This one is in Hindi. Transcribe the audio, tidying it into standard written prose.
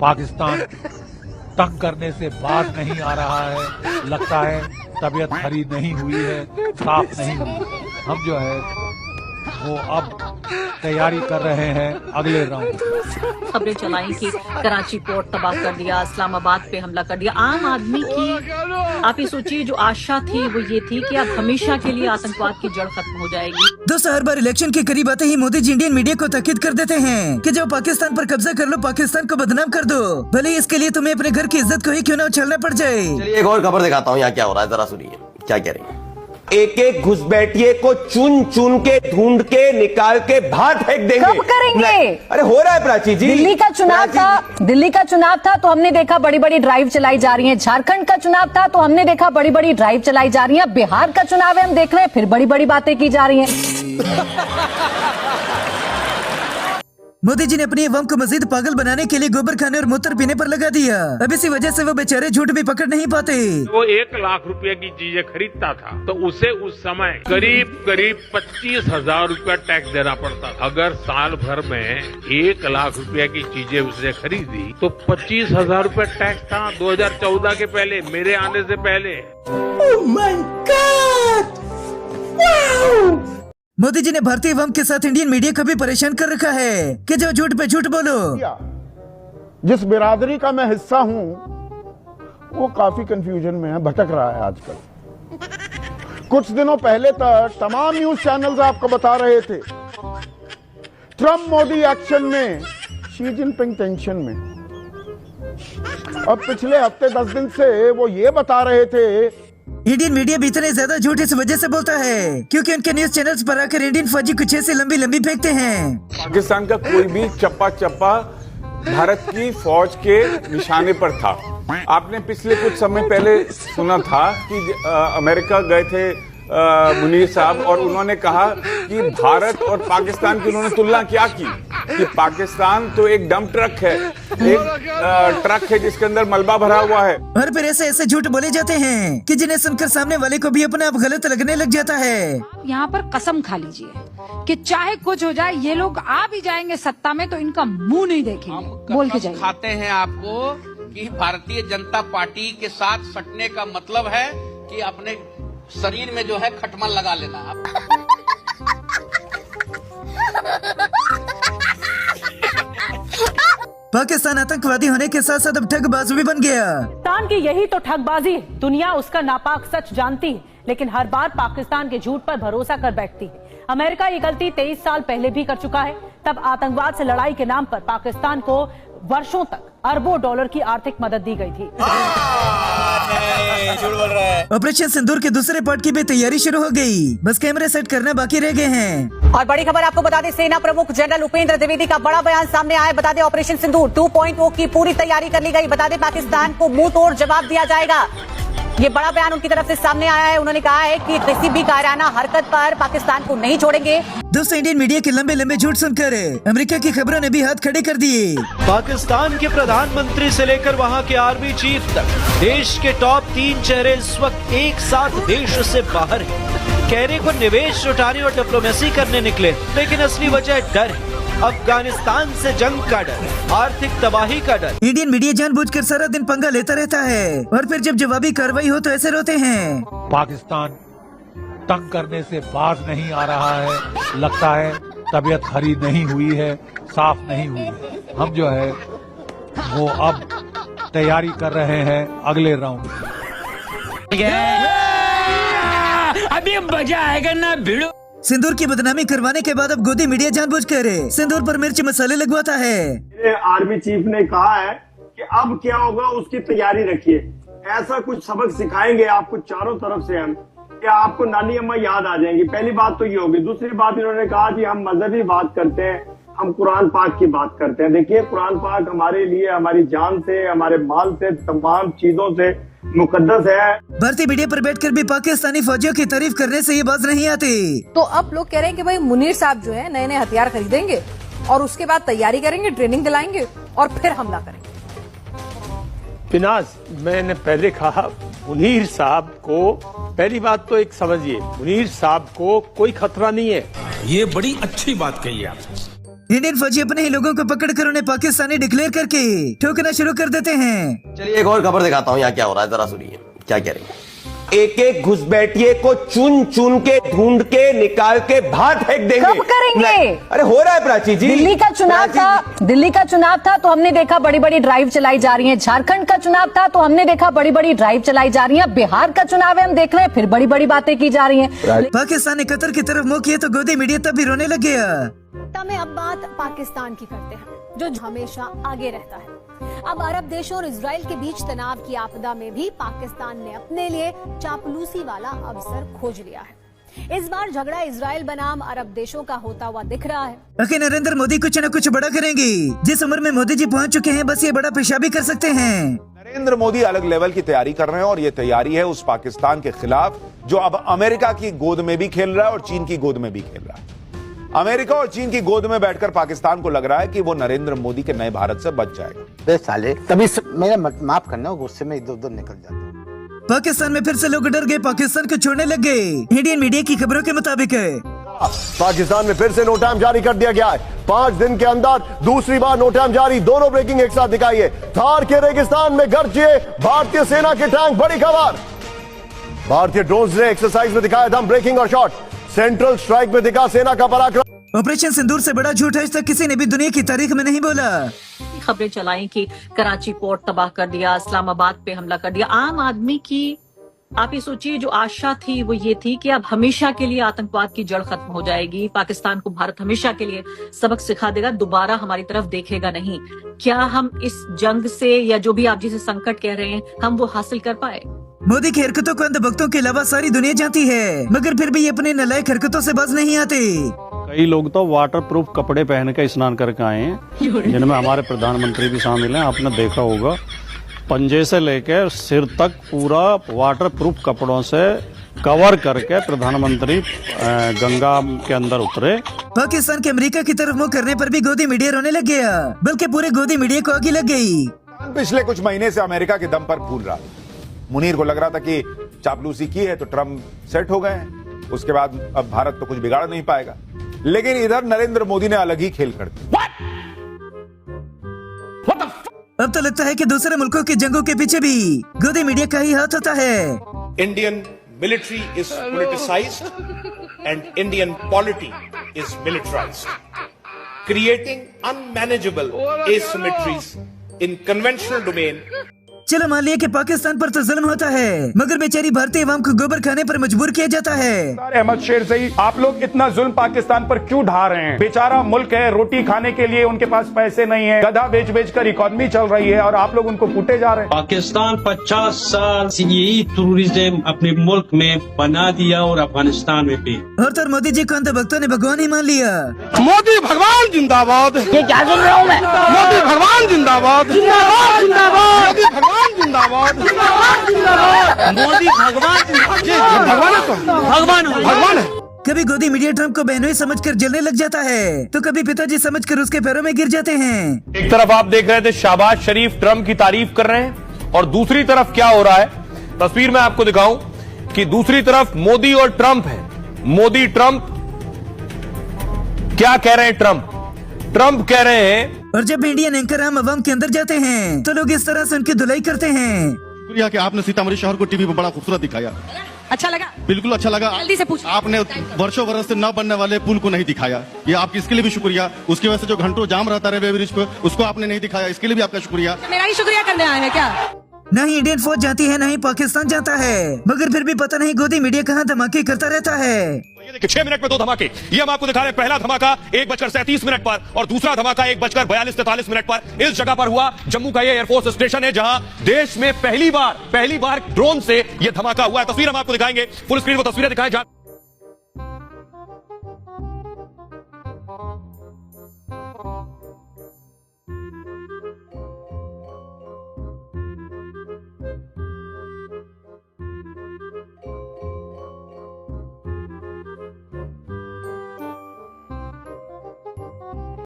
पाकिस्तान तंग करने से बाज नहीं आ रहा है। लगता है तबीयत खरी नहीं हुई है, साफ नहीं हुई। हम जो है वो अब तैयारी कर रहे हैं अगले राउंड। खबरें चलाई कि कराची पोर्ट तबाह कर दिया, इस्लामाबाद पे हमला कर दिया। आम आदमी की आप ये सोचिए जो आशा थी वो ये थी कि अब हमेशा के लिए आतंकवाद की जड़ खत्म हो जाएगी। दोस्तों, हर बार इलेक्शन के करीब आते ही मोदी जी इंडियन मीडिया को ताकीद कर देते हैं कि जब पाकिस्तान पर कब्जा कर लो, पाकिस्तान को बदनाम कर दो, भले इसके लिए तुम्हें अपने घर की इज्जत को ही क्यों न उछलना पड़ जाए। चलिए एक और खबर दिखाता हूँ यहाँ क्या हो रहा है, जरा सुनिए क्या कह रही है। एक एक घुसपैठिए को चुन चुन के ढूंढ के निकाल के बाहर फेंक देंगे। कब करेंगे? अरे हो रहा है प्राची जी। दिल्ली का चुनाव था तो हमने देखा बड़ी बड़ी ड्राइव चलाई जा रही है। झारखंड का चुनाव था तो हमने देखा बड़ी बड़ी ड्राइव चलाई जा रही है। बिहार का चुनाव है, हम देख रहे हैं फिर बड़ी बड़ी बातें की जा रही हैं। मोदी जी ने अपनी अवाम को मजीद पागल बनाने के लिए गोबर खाने और मूत्र पीने पर लगा दिया। अब इसी वजह से वो बेचारे झूठ भी पकड़ नहीं पाते। वो 1 लाख रुपए की चीजें खरीदता था तो उसे उस समय करीब 25,000 रुपया टैक्स देना पड़ता था। अगर साल भर में 1 लाख रुपए की चीजें उसने खरीदी तो 25,000 रुपया टैक्स था 2014 के पहले, मेरे आने से पहले। Oh my God! Wow! Modi ji ने भारतीय अवाम के साथ इंडियन मीडिया को भी परेशान कर रखा है कि जो झूठ पे झूठ बोलो। जिस बिरादरी का मैं हिस्सा हूं वो काफी कंफ्यूजन में है, भटक रहा है आजकल। कुछ दिनों पहले तक तमाम न्यूज चैनल्स आपको बता रहे थे ट्रंप मोदी एक्शन में, शी जिनपिंग टेंशन में। अब पिछले हफ्ते 10 दिन से वो ये बता रहे थे इंडियन मीडिया भी इतने ज्यादा झूठ इस वजह से बोलता है क्योंकि उनके न्यूज चैनल्स पर आकर इंडियन फौजी कुछ ऐसे लंबी लंबी फेंकते हैं। पाकिस्तान का कोई भी चप्पा चप्पा भारत की फौज के निशाने पर था। आपने पिछले कुछ समय पहले सुना था कि अमेरिका गए थे मुनीर साहब और उन्होंने कहा कि भारत और पाकिस्तान की उन्होंने तुलना क्या की कि पाकिस्तान तो एक डंप ट्रक है, एक ट्रक है जिसके अंदर मलबा भरा हुआ है। और फिर ऐसे ऐसे झूठ बोले जाते हैं कि जिन्हें सुनकर सामने वाले को भी अपने आप गलत लगने लग जाता है। यहाँ पर कसम खा लीजिए कि चाहे कुछ हो जाए ये लोग आ भी जाएंगे सत्ता में तो इनका मुंह नहीं देखेंगे। बोल के जाइए। खाते हैं आपको कि भारतीय जनता पार्टी के साथ सटने का मतलब है कि अपने शरीर में जो है खटमल लगा लेना। पाकिस्तान आतंकवादी होने के साथ साथ अब ठगबाज भी बन गया। पाकिस्तान की यही तो ठगबाजी है। दुनिया उसका नापाक सच जानती है लेकिन हर बार पाकिस्तान के झूठ पर भरोसा कर बैठती है। अमेरिका ये गलती 23 साल पहले भी कर चुका है। तब आतंकवाद से लड़ाई के नाम पर पाकिस्तान को वर्षों तक अरबों डॉलर की आर्थिक मदद दी गई थी। ऑपरेशन सिंदूर के दूसरे पार्ट की भी तैयारी शुरू हो गई, बस कैमरे सेट करना बाकी रह गए हैं। और बड़ी खबर आपको बता दें, सेना प्रमुख जनरल उपेंद्र द्विवेदी का बड़ा बयान सामने आया। बता दें ऑपरेशन सिंदूर 2.0 की पूरी तैयारी कर ली गई। बता दें पाकिस्तान को मुंह तोड़ जवाब दिया जाएगा। ये बड़ा बयान उनकी तरफ से सामने आया है। उन्होंने कहा है कि किसी भी कायराना हरकत पर पाकिस्तान को नहीं छोड़ेंगे। दोस्तों, इंडियन मीडिया के लंबे लंबे झूठ सुनकर अमेरिका की खबरों ने भी हाथ खड़े कर दिए। पाकिस्तान के प्रधानमंत्री से लेकर वहां के आर्मी चीफ तक देश के टॉप 3 चेहरे इस वक्त एक साथ देश से बाहर हैं। कहने को निवेश जुटाने और डिप्लोमेसी करने निकले लेकिन असली वजह डर है। अफगानिस्तान से जंग का डर, आर्थिक तबाही का डर। इंडियन मीडिया जानबूझकर सारा दिन पंगा लेता रहता है और फिर जब जवाबी कार्रवाई हो तो ऐसे रोते हैं। पाकिस्तान तंग करने से बाज नहीं आ रहा है। लगता है तबीयत खरी नहीं हुई है, साफ नहीं हुई है। हम जो है वो अब तैयारी कर रहे हैं अगले राउंड। अभी मजा आएगा ना भिड़ो। सिंदूर की बदनामी करवाने के बाद अब गोदी मीडिया जानबूझकर सिंदूर पर मिर्च मसाले लगवाता है। आर्मी चीफ ने कहा है कि अब क्या होगा उसकी तैयारी रखिए। ऐसा कुछ सबक सिखाएंगे आपको चारों तरफ से हम कि आपको नानी अम्मा याद आ जाएंगी। पहली बात तो ये होगी। दूसरी बात इन्होंने कहा कि हम मजहबी बात करते हैं, हम कुरान पाक की बात करते हैं। देखिए कुरान पाक हमारे लिए हमारी जान से, हमारे माल से, तमाम चीजों से मुकद्दस है। भारतीय मीडिया पर बैठकर भी पाकिस्तानी फौजियों की तारीफ करने से ये बात नहीं आती। तो अब लोग कह रहे हैं कि भाई मुनीर साहब जो है नए नए हथियार खरीदेंगे और उसके बाद तैयारी करेंगे, ट्रेनिंग दिलाएंगे और फिर हमला करेंगे। फिनाज, मैंने पहले कहा मुनीर साहब को, पहली बात तो एक समझिए, मुनीर साहब को कोई खतरा नहीं है। ये बड़ी अच्छी बात कही आपने। इंडियन फौजी अपने ही लोगों को पकड़कर उन्हें पाकिस्तानी डिक्लेयर करके ठोकना शुरू कर देते हैं। चलिए एक और खबर दिखाता हूं यहाँ क्या हो रहा है, जरा सुनिए क्या कह रही है। एक एक घुसपैठिए को चुन चुन के ढूंढ के निकाल के बाहर फेंक देंगे। कब करेंगे? अरे हो रहा है प्राची जी। दिल्ली का चुनाव था तो हमने देखा बड़ी बड़ी ड्राइव चलाई जा रही है। झारखंड का चुनाव था तो हमने देखा बड़ी बड़ी ड्राइव चलाई जा रही है। बिहार का चुनाव है, हम देख रहे हैं फिर बड़ी बड़ी बातें की जा रही हैं। पाकिस्तान ने कतर की तरफ मुंह किया तो गोदी मीडिया तब भी रोने लग गया। में अब बात पाकिस्तान की करते हैं, जो हमेशा आगे रहता है। अब अरब देशों और इजराइल के बीच तनाव की आपदा में भी पाकिस्तान ने अपने लिए चापलूसी वाला अवसर खोज लिया है। इस बार झगड़ा इजराइल बनाम अरब देशों का होता हुआ दिख रहा है। आखिर नरेंद्र मोदी कुछ न कुछ बड़ा करेंगे। जिस उम्र में मोदी जी पहुंच चुके हैं, बस ये बड़ा पेशाबी कर सकते हैं। नरेंद्र मोदी अलग लेवल की तैयारी कर रहे हैं और ये तैयारी है उस पाकिस्तान के खिलाफ जो अब अमेरिका की गोद में भी खेल रहा है और चीन की गोद में भी खेल रहा है। अमेरिका और चीन की गोद में बैठकर पाकिस्तान को लग रहा है कि वो नरेंद्र मोदी के नए भारत से बच जाएगा। साले तभी मेरा माफ करना, गुस्से में इधर उधर निकल जाता हूं। पाकिस्तान में फिर से लोग डर गए, पाकिस्तान को छोड़ने लग गए। इंडियन मीडिया की खबरों के मुताबिक पाकिस्तान में फिर से नो टाइम जारी कर दिया गया है। 5 दिन के अंदर दूसरी बार नो टाइम जारी। दोनों ब्रेकिंग एक साथ दिखाइए। थार के रेगिस्तान में गरजे भारतीय सेना के टैंक। बड़ी खबर, भारतीय ड्रोन्स ने एक्सरसाइज में दिखाया दम ब्रेकिंग और शॉट। सेंट्रल स्ट्राइक में दिखा सेना का पराक्रम। ऑपरेशन सिंदूर से बड़ा झूठ आज तक किसी ने भी दुनिया की तारीख में नहीं बोला। खबरें चलाई कि कराची पोर्ट तबाह कर दिया, इस्लामाबाद पे हमला कर दिया। आम आदमी की आप ये सोचिए जो आशा थी वो ये थी कि अब हमेशा के लिए आतंकवाद की जड़ खत्म हो जाएगी, पाकिस्तान को भारत हमेशा के लिए सबक सिखा देगा, दोबारा हमारी तरफ देखेगा नहीं। क्या हम इस जंग से या जो भी आप जिसे संकट कह रहे हैं हम वो हासिल कर पाए? मोदी की हरकतों को अंधभक्तों के अलावा सारी दुनिया जानती है, मगर फिर भी अपने नालायक हरकतों से बाज नहीं आते। कई लोग तो वाटर प्रूफ कपड़े पहन के स्नान करके आए हैं, जिनमें हमारे प्रधानमंत्री भी शामिल हैं। आपने देखा होगा पंजे से लेकर सिर तक पूरा वाटर प्रूफ कपड़ों से कवर करके प्रधानमंत्री गंगा के अंदर उतरे। पाकिस्तान के अमेरिका की तरफ मुंह करने पर भी गोदी मीडिया रोने लग गया, बल्कि पूरे गोदी मीडिया को आगे लग गई। पिछले कुछ महीने से अमेरिका के दम पर फूल रहा। मुनीर को लग रहा था कि चापलूसी की है तो ट्रम्प सेट हो गए हैं, उसके बाद अब भारत तो कुछ बिगाड़ नहीं पाएगा। लेकिन इधर नरेंद्र मोदी ने अलग ही खेल कर दिया। अब तो लगता है कि दूसरे मुल्कों की जंगों के पीछे भी गोदी मीडिया का ही हाथ होता है। Indian military is politicized and Indian polity is militarized, creating unmanageable asymmetries in conventional domain. चलो मान लिया कि पाकिस्तान पर तो जुल्म होता है, मगर बेचारी भारतीय अवाम को गोबर खाने पर मजबूर किया जाता है। अहमद शेर सही, आप लोग इतना जुल्म पाकिस्तान पर क्यों ढा रहे हैं? बेचारा मुल्क है, रोटी खाने के लिए उनके पास पैसे नहीं है, गधा बेच बेच कर इकोनॉमी चल रही है और आप लोग उनको कूटे जा रहे हैं। पाकिस्तान 50 साल से यही टूरिज्म अपने मुल्क में बना दिया और अफगानिस्तान में भी। और तो मोदी जी को अंधभक्तों ने भगवान ही मान लिया। मोदी भगवान जिंदाबाद। ये क्या सुन रहा हूँ मैं? मोदी भगवान जिंदाबाद। जिंदाबाद जिंदाबाद। मोदी भगवान जिंदाबाद। मोदी भगवान है। कभी गोदी मीडिया ट्रम्प को बहनोई समझकर जलने लग जाता है, तो कभी पिताजी समझकर उसके पैरों में गिर जाते हैं। एक तरफ आप देख रहे थे शहबाज शरीफ ट्रम्प की तारीफ कर रहे हैं और दूसरी तरफ क्या हो रहा है, तस्वीर में आपको दिखाऊं कि दूसरी तरफ मोदी और ट्रम्प है। मोदी ट्रम्प क्या कह रहे हैं? ट्रम्प कह रहे हैं, और जब इंडियन एंकर आम अवाम के अंदर जाते हैं तो लोग इस तरह से उनकी धुलाई करते हैं। शुक्रिया कि आपने सीतामढ़ी शहर को टीवी पर बड़ा खूबसूरत दिखाया। अच्छा लगा? बिल्कुल अच्छा लगा। जल्दी से पूछ। आपने वर्षों बरस से न बनने वाले पुल को नहीं दिखाया, ये आपकी इसके लिए भी शुक्रिया। उसकी वजह से जो घंटों जाम रहता है रेलवे ब्रिज पे, उसको आपने नहीं दिखाया, इसके लिए भी आपका शुक्रिया। मेरा ही शुक्रिया करने आए हैं क्या? न ही इंडियन फौज जाती है, न ही पाकिस्तान जाता है, मगर फिर भी पता नहीं गोदी मीडिया कहाँ धमाके करता रहता है। 6 मिनट में 2 धमाके, ये हम आपको दिखा रहे हैं। पहला धमाका 1:37 पर और दूसरा धमाका 1:42-43 पर इस जगह पर हुआ। जम्मू का ये एयरफोर्स स्टेशन है जहां देश में पहली बार ड्रोन से ये धमाका हुआ है। तस्वीर हम आपको दिखाएंगे, फुल स्क्रीन वो तस्वीरें दिखाएं।